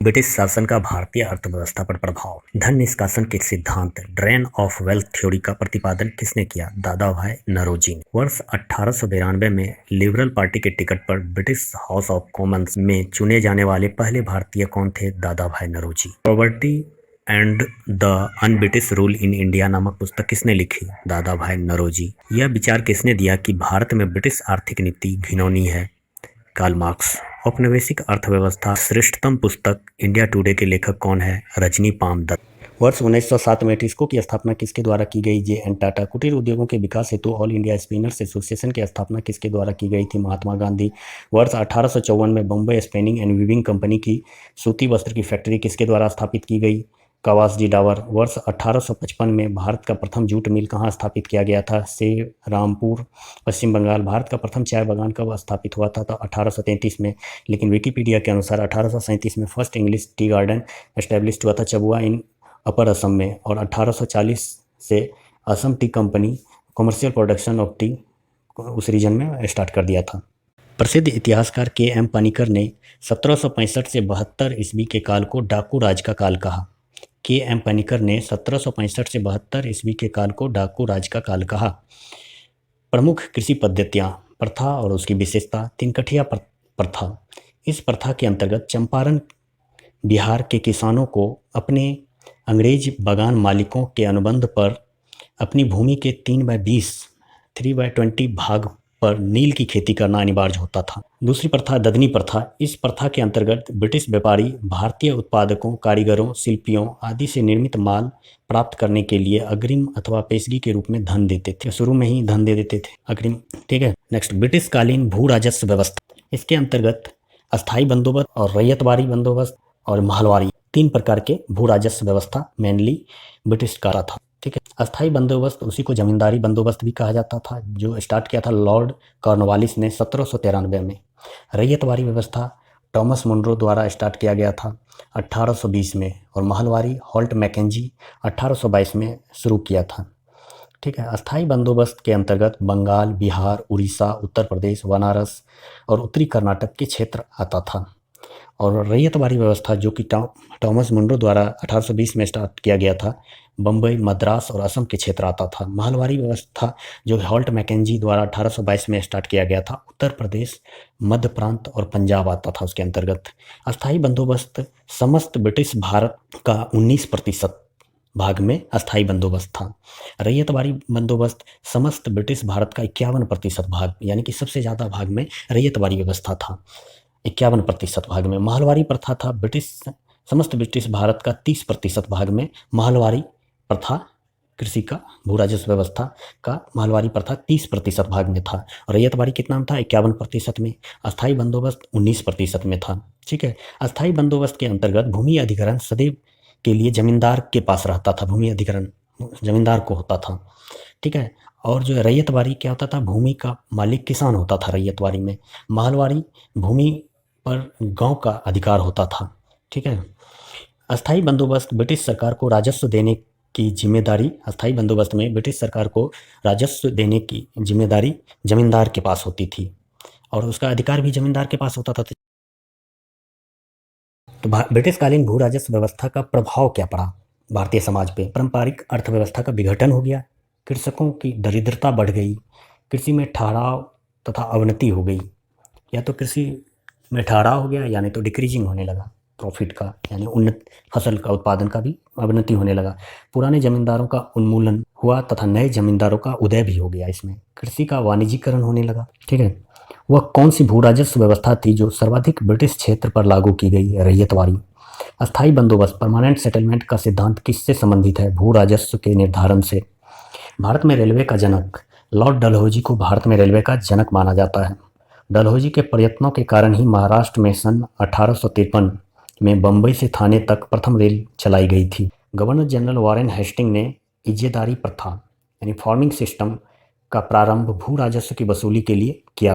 British शासन का भारतीय अर्थव्यवस्था पर प्रभाव। धन निष्कासन के सिद्धांत ड्रेन ऑफ वेल्थ थ्योरी का प्रतिपादन किसने किया? दादा भाई नौरोजी ने। वर्ष 1892 में लिबरल पार्टी के टिकट पर ब्रिटिश हाउस ऑफ कॉमन्स में चुने जाने वाले पहले भारतीय कौन थे? Dadabhai Naoroji. Poverty and the unBritish rule in India नामक पुस्तक किसने लिखी? दादा भाई नौरोजी। यह विचार किसने दिया कि भारत में ब्रिटिश आर्थिक नीति घिनौनी है? Karl Marx. औपनिवेशिक अर्थव्यवस्था श्रेष्ठतम पुस्तक इंडिया टुडे के लेखक कौन है? रजनी पाम दत्त। वर्ष 1907 में टिस्को की स्थापना किसके द्वारा की गई? जे.एन. टाटा। कुटीर उद्योगों के विकास हेतु ऑल इंडिया स्पिनर्स एसोसिएशन की स्थापना किसके द्वारा की गई थी? महात्मा गांधी। वर्ष 1854 में Bombay spinning and weaving company की सूती वस्त्र की फैक्ट्री किसके द्वारा स्थापित की गई? कवासजी डावर। वर्ष 1855 में भारत का प्रथम जूट मिल कहाँ स्थापित किया गया था? रामपुर, पश्चिम बंगाल। भारत का प्रथम चाय बागान कब स्थापित हुआ था? तो 1833 में। लेकिन विकिपीडिया के अनुसार 1837 में first English tea garden establish हुआ था चबुआ इन अपर असम में। और 1840 से Assam T company commercial production of T उस रीजन में स्टार्ट कर दिया था। प्रसिद्ध इतिहासकार के.एम. पानिकर ने 1765 से 72 ईस्वी के काल को डाकू राज का काल कहा। के.एम. पानिकर ने 1765 से 72 ईस्वी के काल को डाकू राज का काल कहा। प्रमुख कृषि पद्धतियाँ, प्रथा और उसकी विशेषता। तिनकठिया प्रथा। इस प्रथा के अंतर्गत चंपारण बिहार के किसानों को अपने अंग्रेज बागान मालिकों के अनुबंध पर अपनी भूमि के 3/20 भाग पर नील की खेती करना अनिवार्य होता था। दूसरी प्रथा ददनी प्रथा। इस प्रथा के अंतर्गत ब्रिटिश व्यापारी भारतीय उत्पादकों, कारीगरों, शिल्पियों आदि से निर्मित माल प्राप्त करने के लिए अग्रिम अथवा पेशगी के रूप में धन देते थे। शुरू में ही धन दे देते थे अग्रिम। ठीक है। नेक्स्ट, ब्रिटिश कालीन भू राजस्व व्यवस्था। इसके अंतर्गत अस्थायी बंदोबस्त और रैयतवारी बंदोबस्त और महलवारी 3 प्रकार के भू राजस्व व्यवस्था मेनली ब्रिटिश का था। ठीक है। अस्थायी बंदोबस्त उसी को जमींदारी बंदोबस्त भी कहा जाता था, जो स्टार्ट किया था लॉर्ड कॉर्नवालिस ने 1793 में। रैयतवारी व्यवस्था टॉमस मुनरो द्वारा स्टार्ट किया गया था 1820 में। और महलवारी हॉल्ट मैकेंजी 1822 में शुरू किया था। ठीक है। अस्थायी बंदोबस्त के अंतर्गत बंगाल, बिहार, उड़ीसा, उत्तर प्रदेश, बनारस और उत्तरी कर्नाटक के क्षेत्र आता था। और रैयतवारी व्यवस्था जो कि टॉमस मुनरो द्वारा 1820 में स्टार्ट किया गया था, बम्बई, मद्रास और असम के क्षेत्र आता था। महलवारी व्यवस्था जो हॉल्ट मैकेंजी द्वारा 1822 में स्टार्ट किया गया था, उत्तर प्रदेश, मध्य प्रांत और पंजाब आता था उसके अंतर्गत। अस्थायी बंदोबस्त समस्त ब्रिटिश भारत का 19% भाग में अस्थायी बंदोबस्त था। रैयतवारी बंदोबस्त समस्त ब्रिटिश भारत का 51% भाग, यानी कि सबसे ज़्यादा भाग में रैयतवारी व्यवस्था था, 51% भाग में। महलवारी प्रथा था समस्त ब्रिटिश भारत का 30% भाग में महलवारी प्रथा, कृषि का भू राजस्व व्यवस्था का महलवारी प्रथा 30% भाग में था। रैयतवारी कितना था? 51% में। अस्थायी बंदोबस्त 19% में था। ठीक है। अस्थायी बंदोबस्त के अंतर्गत भूमि अधिग्रहण सदैव के लिए जमींदार के पास रहता था। भूमि अधिग्रहण जमींदार को होता था। ठीक है। और जो रैयतवारी क्या होता था? भूमि का मालिक किसान होता था रैयतवारी में। महलवारी भूमि पर गांव का अधिकार होता था। ठीक है। अस्थायी बंदोबस्त ब्रिटिश सरकार को राजस्व देने की जिम्मेदारी, अस्थायी बंदोबस्त में ब्रिटिश सरकार को राजस्व देने की जिम्मेदारी जमींदार के पास होती थी और उसका अधिकार भी जमींदार के पास होता था। तो ब्रिटिशकालीन भू राजस्व व्यवस्था का प्रभाव क्या पड़ा भारतीय समाज पे? पारंपरिक अर्थव्यवस्था का विघटन हो गया, कृषकों की दरिद्रता बढ़ गई, कृषि में ठहराव तथा अवनति हो गई। या तो कृषि में ठहराव हो गया, यानी तो डिक्रीजिंग होने लगा प्रॉफिट का, यानी उन्नत फसल का उत्पादन का भी अवनति होने लगा। पुराने जमींदारों का उन्मूलन हुआ तथा नए जमींदारों का उदय भी हो गया। इसमें कृषि का वाणिज्यीकरण होने लगा। ठीक है। वह कौन सी भू राजस्व व्यवस्था थी जो सर्वाधिक ब्रिटिश क्षेत्र पर लागू की गई? रैयतवारी। अस्थायी बंदोबस्त परमानेंट सेटलमेंट का सिद्धांत किससे संबंधित है? भू राजस्व के निर्धारण से। भारत में रेलवे का जनक लॉर्ड डलहौजी को भारत में रेलवे का जनक माना जाता है। डलहौजी के प्रयत्नों के कारण ही महाराष्ट्र में सन 1853 में बम्बई से थाने तक प्रथम रेल चलाई गई थी। गवर्नर जनरल वॉरेन हेस्टिंग ने इज्जेदारी प्रथा यानी फार्मिंग सिस्टम का प्रारंभ भू राजस्व की वसूली के लिए किया।